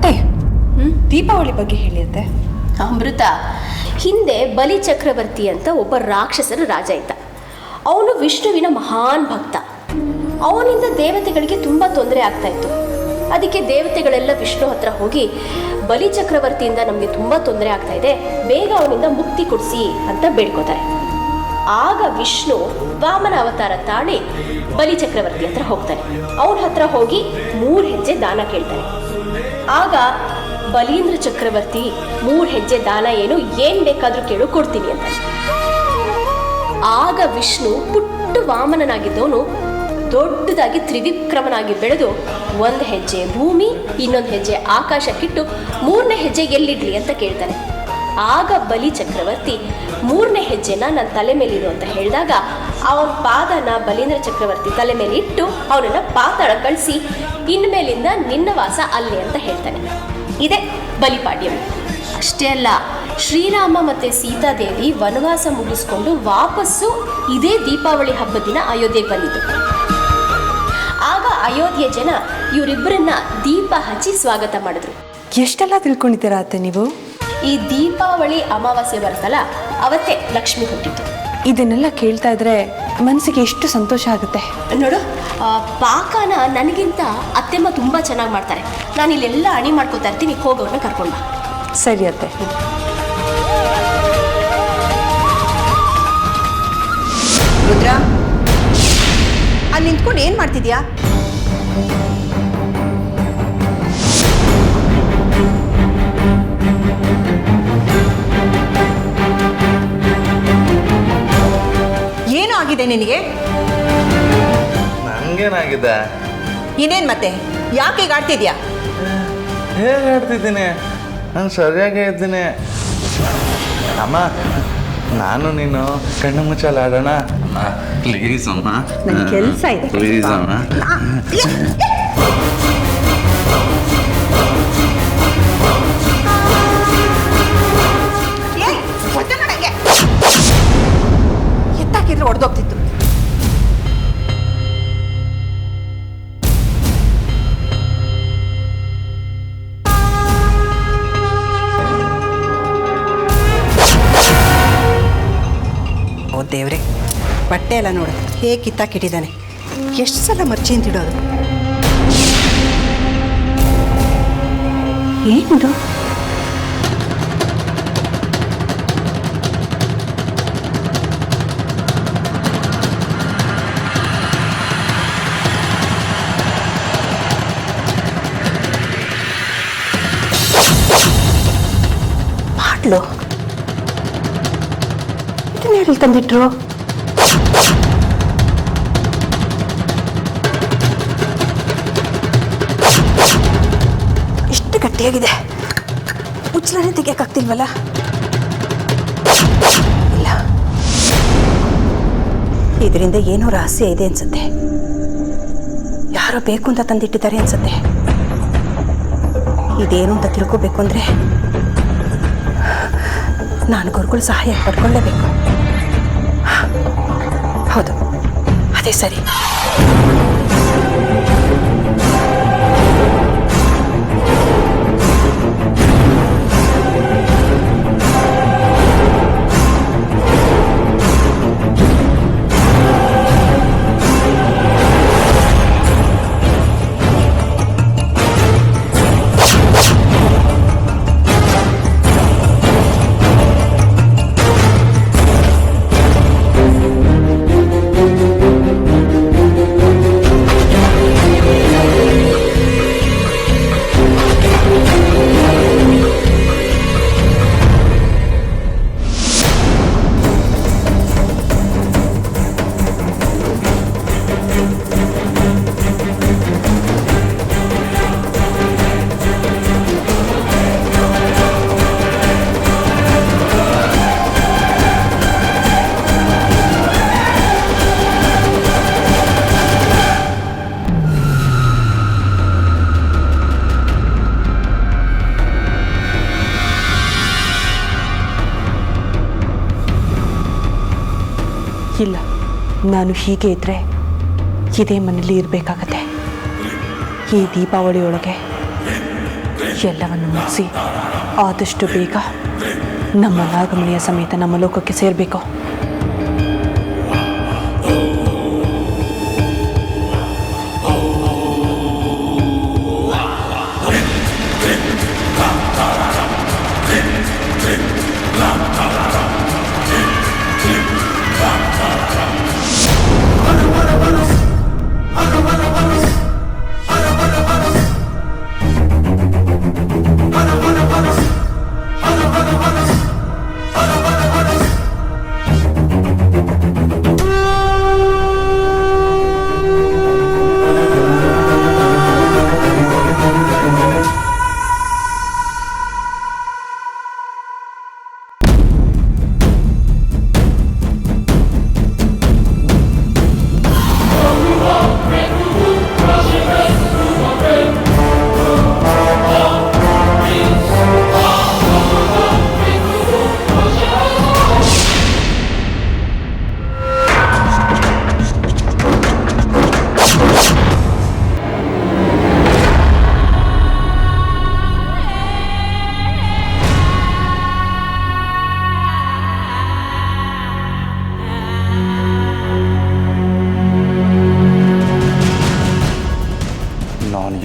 ಅತ್ತೆ, ದೀಪಾವಳಿ ಬಗ್ಗೆ ಹೇಳಿ ಅತ್ತೆ. ಅಮೃತ, ಹಿಂದೆ ಬಲಿ ಚಕ್ರವರ್ತಿ ಅಂತ ಒಬ್ಬ ರಾಕ್ಷಸರ ರಾಜ ಇದ್ದ. ಅವನು ವಿಷ್ಣುವಿನ ಮಹಾನ್ ಭಕ್ತ. ಅವನಿಂದ ದೇವತೆಗಳಿಗೆ ತುಂಬ ತೊಂದರೆ ಆಗ್ತಾ ಇತ್ತು. ಅದಕ್ಕೆ ದೇವತೆಗಳೆಲ್ಲ ವಿಷ್ಣು ಹತ್ರ ಹೋಗಿ, ಬಲಿ ಚಕ್ರವರ್ತಿಯಿಂದ ನಮಗೆ ತುಂಬ ತೊಂದರೆ ಆಗ್ತಾ ಇದೆ, ಬೇಗ ಅವನಿಂದ ಮುಕ್ತಿ ಕೊಡಿಸಿ ಅಂತ ಬೇಡ್ಕೋತಾರೆ. ಆಗ ವಿಷ್ಣು ವಾಮನ ಅವತಾರ ತಾಳಿ ಬಲಿ ಚಕ್ರವರ್ತಿ ಹತ್ರ ಹೋಗ್ತಾನೆ. ಅವನ ಹತ್ರ ಹೋಗಿ 3 ಹೆಜ್ಜೆ ದಾನ ಕೇಳ್ತಾನೆ. ಆಗ ಬಲೀಂದ್ರ ಚಕ್ರವರ್ತಿ 3 ಹೆಜ್ಜೆ ದಾನ ಏನ್ ಬೇಕಾದ್ರೂ ಕೇಳು, ಕೊಡ್ತೀನಿ ಅಂತ. ಆಗ ವಿಷ್ಣು ಪುಟ್ಟ ವಾಮನನಾಗಿದ್ದವನು ದೊಡ್ಡದಾಗಿ ತ್ರಿವಿಕ್ರಮನಾಗಿ ಬೆಳೆದು 1 ಹೆಜ್ಜೆ ಭೂಮಿ, ಇನ್ನೊಂದು ಹೆಜ್ಜೆ ಆಕಾಶಕ್ಕಿಟ್ಟು 3ನೇ ಹೆಜ್ಜೆ ಎಲ್ಲಿಡ್ಲಿ ಅಂತ ಕೇಳ್ತಾನೆ. ಆಗ ಬಲಿ ಚಕ್ರವರ್ತಿ 3ನೇ ಹೆಜ್ಜೆನ ನನ್ನ ತಲೆ ಮೇಲಿಡು ಅಂತ ಹೇಳಿದಾಗ ಅವನ ಪಾದನ ಬಲೀಂದ್ರ ಚಕ್ರವರ್ತಿ ತಲೆ ಮೇಲೆ ಇಟ್ಟು ಅವನನ್ನ ಪಾತಾಳ ಕಳಿಸಿ, ಇನ್ಮೇಲಿಂದ ನಿನ್ನ ವಾಸ ಅಲ್ಲಿ ಅಂತ ಹೇಳ್ತಾನೆ. ಇದೇ ಬಲಿಪಾಡ್ಯಂ. ಅಷ್ಟೇ ಅಲ್ಲ, ಶ್ರೀರಾಮ ಮತ್ತು ಸೀತಾದೇವಿ ವನವಾಸ ಮುಗಿಸ್ಕೊಂಡು ವಾಪಸ್ಸು ಇದೇ ದೀಪಾವಳಿ ಹಬ್ಬದ ದಿನ ಅಯೋಧ್ಯೆಗೆ ಬಂದಿದ್ದು. ಆಗ ಅಯೋಧ್ಯೆ ಜನ ಇವರಿಬ್ಬರನ್ನ ದೀಪ ಹಚ್ಚಿ ಸ್ವಾಗತ ಮಾಡಿದ್ರು. ಎಷ್ಟೆಲ್ಲ ತಿಳ್ಕೊಂಡಿದ್ದೀರಾ ಅತ್ತೆ ನೀವು? ಈ ದೀಪಾವಳಿ ಅಮಾವಾಸ್ಯೆ ಬರ್ತಲ್ಲ, ಅವತ್ತೇ ಲಕ್ಷ್ಮಿ ಹುಟ್ಟಿತ್ತು. ಇದನ್ನೆಲ್ಲ ಕೇಳ್ತಾ ಇದ್ರೆ ಮನಸ್ಸಿಗೆ ಎಷ್ಟು ಸಂತೋಷ ಆಗುತ್ತೆ ನೋಡು. ಪಾಕನ ನನಗಿಂತ ಅತ್ತೆಮ್ಮ ತುಂಬ ಚೆನ್ನಾಗಿ ಮಾಡ್ತಾರೆ. ನಾನು ಇಲ್ಲೆಲ್ಲ ಅಣಿ ಮಾಡ್ಕೋತಾ ಇರ್ತೀನಿ, ಹೋಗೋರನ್ನ ಕರ್ಕೊಂಡ. ಸರಿ ಅತ್ತೆ. ರುದ್ರ, ಅಲ್ಲಿ ನಿಂತ್ಕೊಂಡು ಏನು ಮಾಡ್ತಿದ್ಯಾ? ಏನು ಆಗಿದೆ ನಿನಗೆ? ನನಗೇನಾಗಿದೆ? ಇನ್ನೇನು ಮತ್ತೆ, ಯಾಕೆ ಈಗ ಆಡ್ತಿದ್ಯಾ? ಹೇಗೆ ಆಡ್ತಿದ್ದೀನಿ? ನಾನು ಸರಿಯಾಗೇ ಇದ್ದೀನಿ ಅಮ್ಮ. ನಾನು ನೀನು ಕಣ್ಣು ಮುಚ್ಚಲ್ಲ ಆಡೋಣ ಪ್ಲೀಸ್ ಅಮ್ಮ. ನನ್ನ ಕೆಲಸ ಇದೆ, ಪ್ಲೀಸ್ ಅಮ್ಮ. ಎತ್ತಾಕಿದ್ರೆ ಹೊಡೆದೋಗ್ತಿತ್ತು. ಓ ದೇವ್ರೆ, ಬಟ್ಟೆ ಎಲ್ಲ ನೋಡು ಹೇಗೆ ಕಿತ್ತಾಕಿಟ್ಟಿದ್ದಾನೆ. ಎಷ್ಟು ಸಲ ಮರ್ಚಿ ಅಂತಿಡೋದು. ಏನಿದು? ಮಾಡ್ಲು ಇದನ್ನ ಹೇಳಿ ತಂದಿಟ್ರು. ಎಷ್ಟು ಗಟ್ಟಿಯಾಗಿದೆ, ಮುಚ್ಚಲನೇ ತೆಗಿಯಕ್ಕಾಗ್ತಿಲ್ವಲ್ಲ? ಇಲ್ಲ, ಇದರಿಂದ ಏನೋ ರಹಸ್ಯ ಇದೆ ಅನ್ಸುತ್ತೆ. ಯಾರೋ ಬೇಕು ಅಂತ ತಂದಿಟ್ಟಿದ್ದಾರೆ ಅನ್ಸುತ್ತೆ. ಇದೇನು ಅಂತ ತಿಳ್ಕೋಬೇಕು ಅಂದ್ರೆ ನಾನು ಗುರುಗಳ ಸಹಾಯ ಪಡ್ಕೊಳ್ಳೇಬೇಕು. ಹೌದು, ಅದೇ ಸರಿ. ಇಲ್ಲ, ನಾನು ಹೀಗೆ ಇದ್ದರೆ ಇದೇ ಮನೇಲಿ ಇರಬೇಕಾಗತ್ತೆ. ಈ ದೀಪಾವಳಿಯೊಳಗೆ ಎಲ್ಲವನ್ನು ಮುಗಿಸಿ ಆದಷ್ಟು ಬೇಗ ನಮ್ಮ ನಾಗಮಣಿಯ ಸಮೇತ ನಮ್ಮ ಲೋಕಕ್ಕೆ ಸೇರಬೇಕು.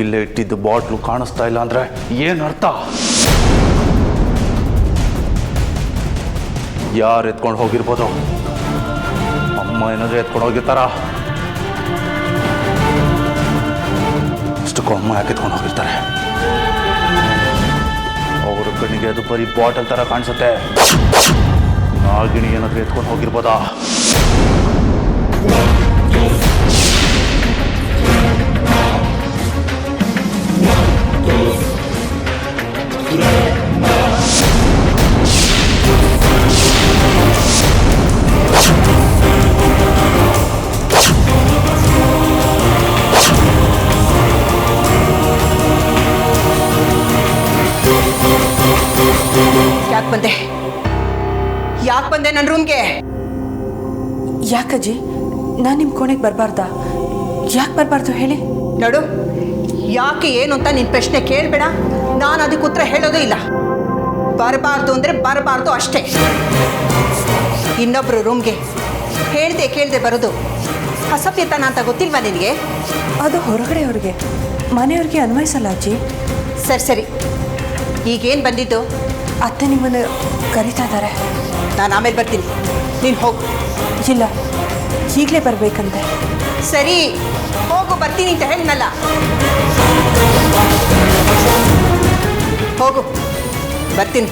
ಇಲ್ಲೇ ಇಟ್ಟಿದ್ದು ಬಾಟ್ಲು ಕಾಣಿಸ್ತಾ ಇಲ್ಲ ಅಂದ್ರೆ ಏನು ಅರ್ಥ? ಯಾರು ಎತ್ಕೊಂಡು ಹೋಗಿರ್ಬೋದು? ಅಮ್ಮ ಏನಾದರೂ ಎತ್ಕೊಂಡು ಹೋಗಿರ್ತಾರ? ಅಷ್ಟಕ್ಕೂ ಅಮ್ಮ ಯಾಕೆ ಎತ್ಕೊಂಡು ಹೋಗಿರ್ತಾರೆ? ಅವ್ರ ಕಣ್ಣಿಗೆ ಅದು ಬರೀ ಬಾಟಲ್ ಥರ ಕಾಣಿಸುತ್ತೆ. ನಾಗಿಣಿ ಏನಾದರೂ ಎತ್ಕೊಂಡು ಹೋಗಿರ್ಬೋದಾ? ಯಾಕೆ ಬಂದೆ ನನ್ನ ರೂಮ್ಗೆ? ಯಾಕಜ್ಜಿ, ನಾನು ನಿಮ್ಮ ಕೋಣೆಗೆ ಬರಬಾರ್ದಾ? ಯಾಕೆ ಬರಬಾರ್ದು ಹೇಳಿ? ನೋಡು, ಯಾಕೆ ಏನು ಅಂತ ನಿನ್ನ ಪ್ರಶ್ನೆ ಕೇಳಬೇಡ. ನಾನು ಅದಕ್ಕೆ ಉತ್ತರ ಹೇಳೋದು ಇಲ್ಲ. ಬರಬಾರ್ದು ಅಂದರೆ ಬರಬಾರ್ದು ಅಷ್ಟೇ. ಇನ್ನೊಬ್ಬರು ರೂಮ್ಗೆ ಹೇಳ್ದೆ ಕೇಳದೆ ಬರೋದು ಅಸಭ್ಯತನ ಅಂತ ಗೊತ್ತಿಲ್ವಾ ನಿನಗೆ? ಅದು ಹೊರಗಡೆಯವ್ರಿಗೆ, ಮನೆಯವ್ರಿಗೆ ಅನ್ವಯಿಸಲ್ಲ ಅಜ್ಜಿ. ಸರಿ, ಈಗೇನು ಬಂದಿದ್ದು? ಅತ್ತೆ ನಿಮ್ಮನ್ನು ಕರೀತಾ ಇದ್ದಾರೆ. ನಾನು ಆಮೇಲೆ ಬರ್ತೀನಿ, ನೀನು ಹೋಗು. ಇಲ್ಲ, ಈಗಲೇ ಬರಬೇಕಂತೆ. ಸರಿ ಹೋಗು, ಬರ್ತೀನಿ ಅಂತ ಹೇಳಿದ್ನಲ್ಲ. ಹೋಗು, ಬರ್ತೀನಿ.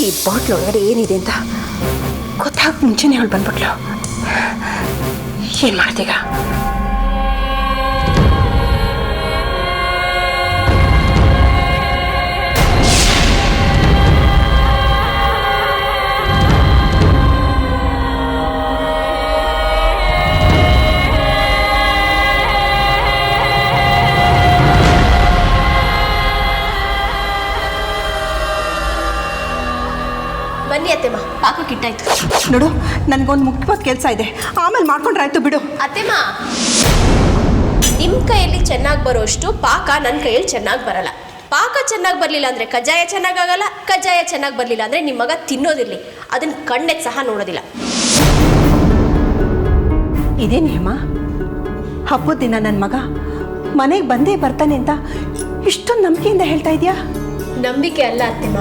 ಈ ಬಾಟ್ಲ್ ಒಳಗಡೆ ಏನಿದೆ ಅಂತ ಗೊತ್ತಾಗ ಮುಂಚೆನೇ ಅವಳು ಬಂದ್ಬಿಟ್ಲು. ಏನು ಮಾಡ್ತೀಗ? ಬನ್ನಿ ಅತ್ತೆಮ್ಮ, ಪಾಕ ಕಿಟ್ಟಾಯ್ತು. ನೋಡು, ನನಗೊಂದು ಮುಖ್ಯವಾದ ಕೆಲಸ ಇದೆ, ಆಮೇಲೆ ಮಾಡ್ಕೊಂಡ್ರಾಯ್ತು ಬಿಡು. ಅತ್ತೆಮ್ಮ, ನಿಮ್ಮ ಕೈಯಲ್ಲಿ ಚೆನ್ನಾಗಿ ಬರೋಷ್ಟು ಪಾಕ ನನ್ನ ಕೈಯಲ್ಲಿ ಚೆನ್ನಾಗಿ ಬರಲ್ಲ. ಪಾಕ ಚೆನ್ನಾಗಿ ಬರಲಿಲ್ಲ ಅಂದರೆ ಕಜ್ಜಾಯ ಚೆನ್ನಾಗಾಗಲ್ಲ, ಕಜ್ಜಾಯ ಚೆನ್ನಾಗಿ ಬರಲಿಲ್ಲ ಅಂದರೆ ನಿಮ್ಮ ಮಗ ತಿನ್ನೋದಿರಲಿ, ಅದನ್ನು ಕಣ್ಣೆಗೆ ಸಹ ನೋಡೋದಿಲ್ಲ. ಇದೇ ನಿಯಮ? ಹಬ್ಬದ ದಿನ ನನ್ನ ಮಗ ಮನೆಗೆ ಬಂದೇ ಬರ್ತಾನೆ ಅಂತ ಇಷ್ಟೊಂದು ನಂಬಿಕೆಯಿಂದ ಹೇಳ್ತಾ ಇದೆಯಾ? ನಂಬಿಕೆ ಅಲ್ಲ ಅತ್ತೆಮ್ಮ,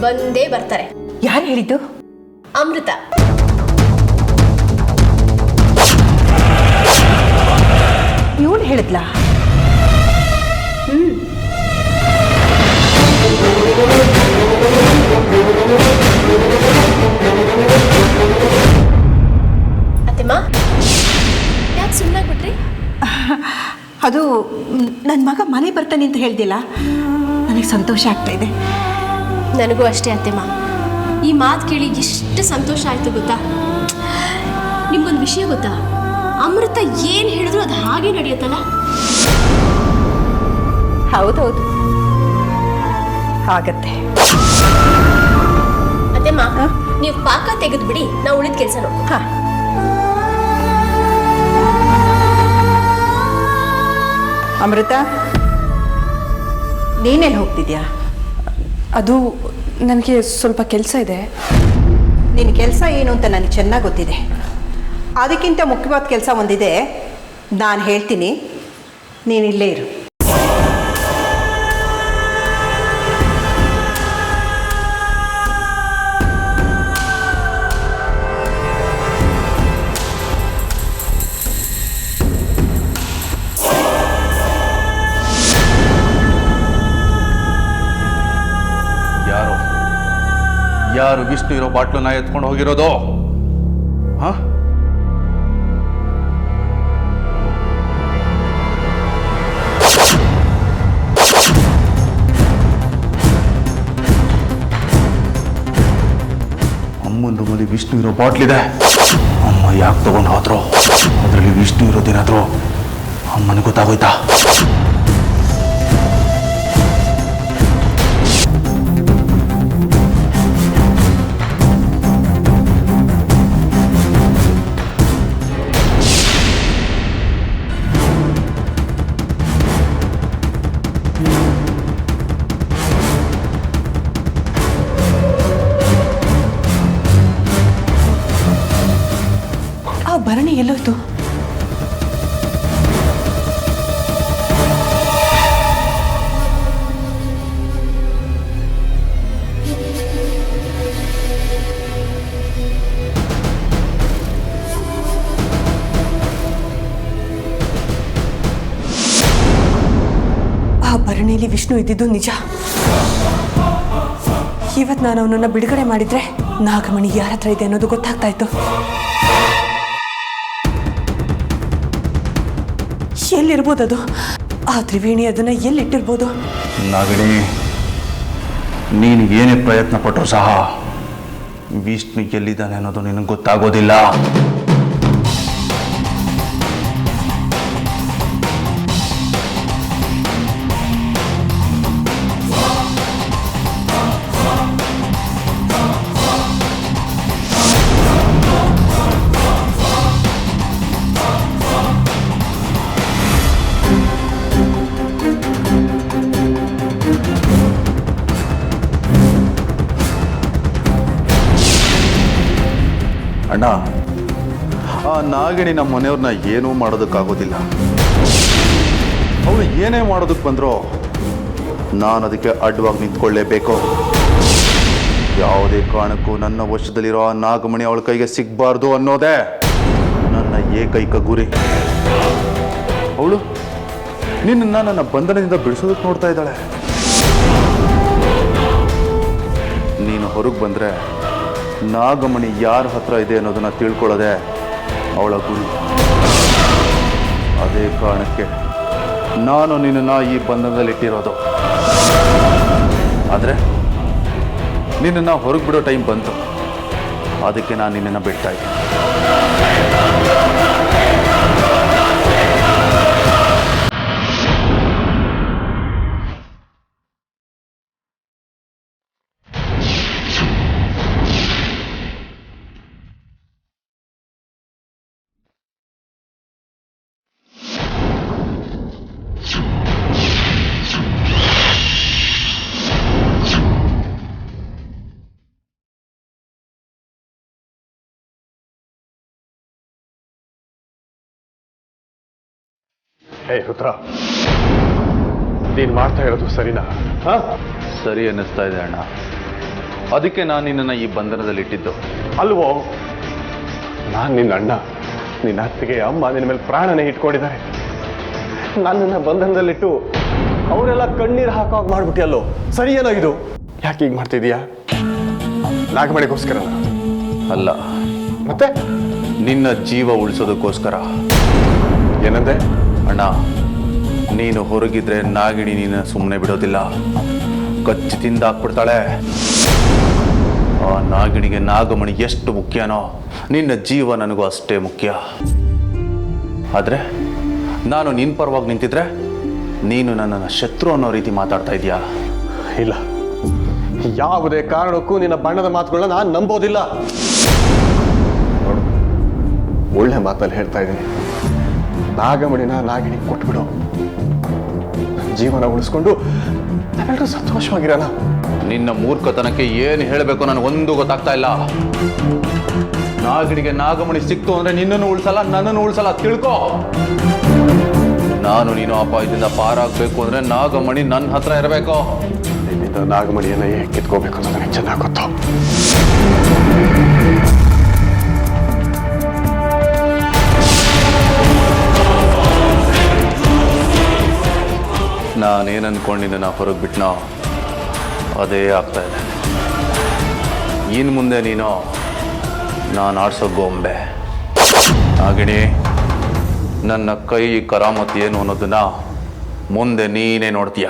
ಬಂದೇ ಬರ್ತಾರೆ. ಯಾರು ಹೇಳಿದ್ದು? ಅಮೃತ. ಇವಳು ಹೇಳಿದ್ಲಾ? ಅತ್ತೆಮ್ಮ, ಯಾಕೆ ಸುಮ್ಮನಾಗ್ಬಿಟ್ರಿ? ಅದು ನನ್ನ ಮಗ ಮನೆ ಬರ್ತಾನೆ ಅಂತ ಹೇಳ್ದಿಲ್ಲ, ನನಗೆ ಸಂತೋಷ ಆಗ್ತಾ ಇದೆ. ನನಗೂ ಅಷ್ಟೇ ಅತ್ತೆಮ್ಮ. ಈ ಮಾತು ಕೇಳಿ ಎಷ್ಟು ಸಂತೋಷ ಆಯಿತು ಗೊತ್ತಾ. ನಿಮ್ಗೊಂದು ವಿಷಯ ಗೊತ್ತಾ, ಅಮೃತ ಏನು ಹೇಳಿದ್ರು ಅದು ಹಾಗೆ ನಡೆಯುತ್ತಲ್ಲ. ಹೌದೌದು, ಆಗತ್ತೆ. ಅದೇಮ್ಮ, ನೀವು ಪಾಕ ತೆಗೆದ್ಬಿಡಿ, ನಾವು ಉಳಿದ ಕೆಲಸ ನೋಡ್ತೀವಿ. ಹಾಂ. ಅಮೃತ, ನೀನೆಲ್ಲಿ ಹೋಗ್ತಿದ್ಯಾ? ಅದು ನನಗೆ ಸ್ವಲ್ಪ ಕೆಲಸ ಇದೆ. ನಿನ್ನ ಕೆಲಸ ಏನು ಅಂತ ನನಗೆ ಚೆನ್ನಾಗಿ ಗೊತ್ತಿದೆ. ಅದಕ್ಕಿಂತ ಮುಖ್ಯವಾದ ಕೆಲಸ ಒಂದಿದೆ, ನಾನು ಹೇಳ್ತೀನಿ, ನೀನು ಇಲ್ಲೇ ಇರು. ಯಾರು ವಿಷ್ಣು ಇರೋ ಬಾಟ್ಲನ್ನ ಎತ್ಕೊಂಡು ಹೋಗಿರೋದು? ಹ? ಅಮ್ಮನ ರೂಮಲ್ಲಿ ವಿಷ್ಣು ಇರೋ ಬಾಟ್ಲಿದೆ. ಅಮ್ಮ ಯಾಕೆ ತಗೊಂಡು ಹೋದ್ರು? ಅದರಲ್ಲಿ ವಿಷ್ಣು ಇರೋದೇನಾದ್ರು ಅಮ್ಮನಿಗೆ ಗೊತ್ತಾಗೋಯ್ತಾ? ಭರಣಿ ಎಲ್ಲೋಯ್ತು? ಆ ಭರಣಿಯಲ್ಲಿ ವಿಷ್ಣು ಇದ್ದಿದ್ದು ನಿಜ. ಇವತ್ತು ನಾನು ಅವನನ್ನು ಬಿಡುಗಡೆ ಮಾಡಿದ್ರೆ ನಾಗಮಣಿ ಯಾರ ಹತ್ರ ಇದೆ ಅನ್ನೋದು ಗೊತ್ತಾಗ್ತಾ ಇತ್ತು. ಎಲ್ಲಿರ್ಬೋದು ಅದು? ಆ ತ್ರಿವೇಣಿ ಅದನ್ನ ಎಲ್ಲಿಟ್ಟಿರ್ಬೋದು? ನಾಗಿಣಿ, ನೀನು ಏನೇ ಪ್ರಯತ್ನ ಪಟ್ಟರು ಸಹ ವಿಷ್ಣು ಎಲ್ಲಿದ್ದಾನೆ ಅನ್ನೋದು ನಿನಗೆ ಗೊತ್ತಾಗೋದಿಲ್ಲ. ಅಣ್ಣ, ಆ ನಾಗಿಣಿ ನಮ್ಮ ಮನೆಯವ್ರನ್ನ ಏನೂ ಮಾಡೋದಕ್ಕಾಗೋದಿಲ್ಲ. ಅವಳು ಏನೇ ಮಾಡೋದಕ್ಕೆ ಬಂದರೂ ನಾನು ಅದಕ್ಕೆ ಅಡ್ಡವಾಗಿ ನಿಂತ್ಕೊಳ್ಳೇಬೇಕು. ಯಾವುದೇ ಕಾರಣಕ್ಕೂ ನನ್ನ ವಶದಲ್ಲಿರೋ ಆ ನಾಗಮಣಿ ಅವಳ ಕೈಗೆ ಸಿಗಬಾರ್ದು ಅನ್ನೋದೇ ನನ್ನ ಏಕೈಕ ಗುರಿ. ಅವಳು ನಿನ್ನನ್ನು ನನ್ನ ಬಂಧನದಿಂದ ಬಿಡಿಸೋದಕ್ಕೆ ನೋಡ್ತಾ ಇದ್ದಾಳೆ. ನೀನು ಹೊರಗೆ ಬಂದರೆ ನಾಗಮಣಿ ಯಾರ ಹತ್ರ ಇದೆ ಅನ್ನೋದನ್ನ ತಿಳ್ಕೊಳ್ಳೋದೆ ಅವಳ ಗುರಿ. ಅದೇ ಕಾರಣಕ್ಕೆ ನಾನು ನಿನ್ನನ್ನು ಈ ಬಂಧನದಲ್ಲಿಟ್ಟಿರೋದು. ಆದರೆ ನಿನ್ನನ್ನು ಹೊರಗೆ ಬಿಡೋ ಟೈಮ್ ಬಂತು, ಅದಕ್ಕೆ ನಾನು ನಿನ್ನನ್ನು ಬಿಡ್ತಾ ಇದ್ದೀನಿ. ಹೇ ರುದ್ರ, ನೀನು ಮಾಡ್ತಾ ಇರೋದು ಸರಿನಾ? ಸರಿ ಅನ್ನಿಸ್ತಾ ಇದೆ ಅಣ್ಣ. ಅದಕ್ಕೆ ನಾನು ನಿನ್ನನ್ನು ಈ ಬಂಧನದಲ್ಲಿಟ್ಟಿದ್ದು. ಅಲ್ವೋ, ನಾನು ನಿನ್ನ ಅಣ್ಣ, ನಿನ್ನ ಅತ್ತಿಗೆ ಅಮ್ಮ ನಿನ್ನ ಮೇಲೆ ಪ್ರಾಣನೇ ಇಟ್ಕೊಂಡಿದ್ದಾರೆ. ನನ್ನನ್ನು ಬಂಧನದಲ್ಲಿಟ್ಟು ಅವರೆಲ್ಲ ಕಣ್ಣೀರು ಹಾಕೋ ಮಾಡ್ಬಿಟ್ಟಿಯಲ್ಲೋ, ಸರಿಯೇನೋ ಇದು? ಯಾಕೆ ಹೀಗೆ ಮಾಡ್ತಿದೀಯಾ? ನಾಗಮಣಿಗೋಸ್ಕರ ಅಲ್ಲ, ಮತ್ತೆ ನಿನ್ನ ಜೀವ ಉಳಿಸೋದಕ್ಕೋಸ್ಕರ. ಏನಂದೆ? ಅಣ್ಣ, ನೀನು ಹೊರಗಿದ್ರೆ ನಾಗಿಣಿ ನೀನು ಸುಮ್ಮನೆ ಬಿಡೋದಿಲ್ಲ, ಕಚ್ಚಿ ತಿಂದಾಕ್ಬಿಡ್ತಾಳೆ. ಆ ನಾಗಿಣಿಗೆ ನಾಗಮಣಿ ಎಷ್ಟು ಮುಖ್ಯನೋ ನಿನ್ನ ಜೀವ ನನಗೂ ಅಷ್ಟೇ ಮುಖ್ಯ. ಆದರೆ ನಾನು ನಿನ್ನ ಪರವಾಗಿ ನಿಂತಿದ್ರೆ ನೀನು ನನ್ನನ್ನು ಶತ್ರು ಅನ್ನೋ ರೀತಿ ಮಾತಾಡ್ತಾ ಇದೀಯಾ. ಇಲ್ಲ, ಯಾವುದೇ ಕಾರಣಕ್ಕೂ ನಿನ್ನ ಬಣ್ಣದ ಮಾತುಗಳನ್ನ ನಾನು ನಂಬೋದಿಲ್ಲ. ನೋಡು, ಒಳ್ಳೆ ಮಾತಲ್ಲಿ ಹೇಳ್ತಾ ಇದ್ದೀನಿ, ನಾಗಮಣಿನ ನಾಗಿಣಿ ಕೊಟ್ಬಿಡು. ಜೀವನ ಉಳಿಸ್ಕೊಂಡು ನಾವೆಲ್ಲರೂ ಸಂತೋಷವಾಗಿರೋಣ. ನಿನ್ನ ಮೂರ್ಖತನಕ್ಕೆ ಏನು ಹೇಳಬೇಕು ನನಗೊಂದು ಗೊತ್ತಾಗ್ತಾ ಇಲ್ಲ. ನಾಗಿಣಿಗೆ ನಾಗಮಣಿ ಸಿಕ್ತು ಅಂದ್ರೆ ನಿನ್ನನ್ನು ಉಳಿಸಲ್ಲ, ನನ್ನನ್ನು ಉಳಿಸಲ್ಲ, ತಿಳ್ಕೊ. ನಾನು ನೀನು ಅಪಾಯದಿಂದ ಪಾರಾಗಬೇಕು ಅಂದ್ರೆ ನಾಗಮಣಿ ನನ್ನ ಹತ್ರ ಇರಬೇಕು. ನಿನ್ನಿಂದ ನಾಗಮಣಿಯನ್ನ ಹೇಗೆ ಕಿತ್ಕೋಬೇಕು ಅನ್ನೋದು ನನಗೆ ಚೆನ್ನಾಗಿ ಗೊತ್ತು. ನಾನೇನು ಅನ್ಕೊಂಡಿದ್ದೆ ನಾ ಹೊರಗೆ ಬಿಟ್ನೋ ಅದೇ ಆಗ್ತಾ ಇದೆ. ಇನ್ನು ಮುಂದೆ ನೀನು ನಾನು ಆಡ್ಸೋ ಗೊಂಬೆ. ನಾಗಿಣಿ, ನನ್ನ ಕೈ ಕರಾಮತಿ ಏನು ಅನ್ನೋದನ್ನ ಮುಂದೆ ನೀನೇ ನೋಡ್ತೀಯ.